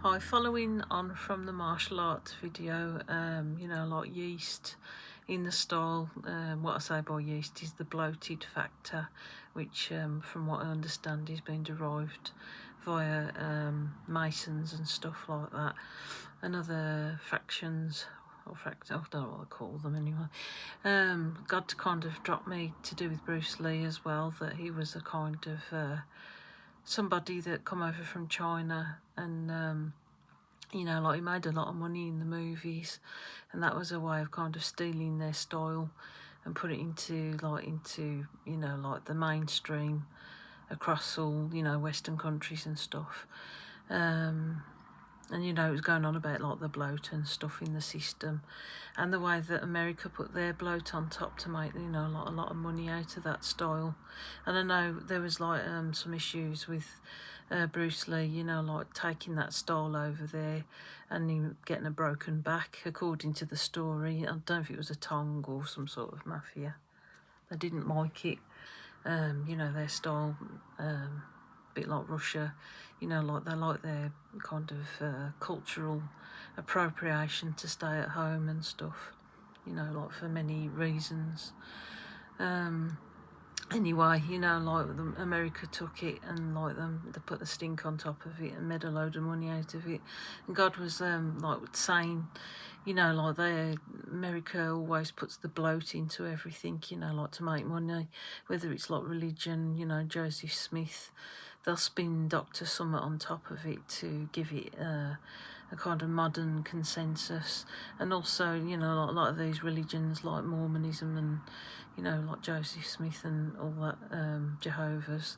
Hi, following on from the martial arts video, like yeast in the style, what I say by yeast is the bloated factor, which from what I understand is being derived via Masons and stuff like that, and other fractions, or I don't know what I call them anyway. God kind of dropped me to do with Bruce Lee as well, that he was a kind of somebody that come over from China and like he made a lot of money in the movies, and that was a way of kind of stealing their style and put it into the mainstream across all Western countries and stuff. And it was going on about like the bloat and stuff in the system, and the way that America put their bloat on top to make a lot of money out of that style. And I know there was some issues with Bruce Lee, like taking that style over there and him getting a broken back, according to the story. I don't know if it was a tongue or some sort of mafia. They didn't like it, their style. Bit like Russia, like they like their kind of cultural appropriation to stay at home and stuff, like for many reasons. Anyway, America took it and they put the stink on top of it and made a load of money out of it. And God was saying, America always puts the bloat into everything, to make money, whether it's like religion, Joseph Smith, they'll spin Dr. Summit on top of it to give it a kind of modern consensus. And also, a lot of these religions like Mormonism and, like Joseph Smith and all that, Jehovah's,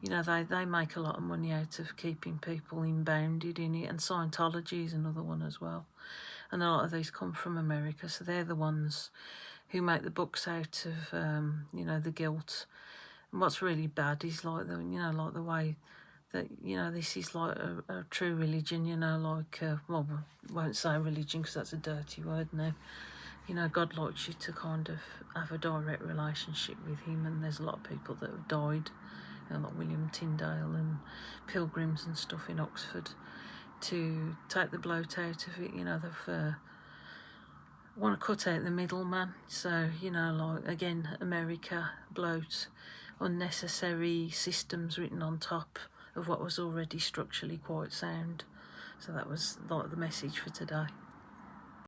they make a lot of money out of keeping people inbounded in it. And Scientology is another one as well. And a lot of these come from America, so they're the ones who make the books out of, the guilt. And what's really bad is like the way that this is like a true religion. Well, I won't say religion because that's a dirty word now. God likes you to kind of have a direct relationship with him, and there's a lot of people that have died, like William Tyndale and pilgrims and stuff in Oxford, to take the bloat out of it. They've want to cut out the middleman. So, again, America, bloat, unnecessary systems written on top of what was already structurally quite sound. So that was like the message for today.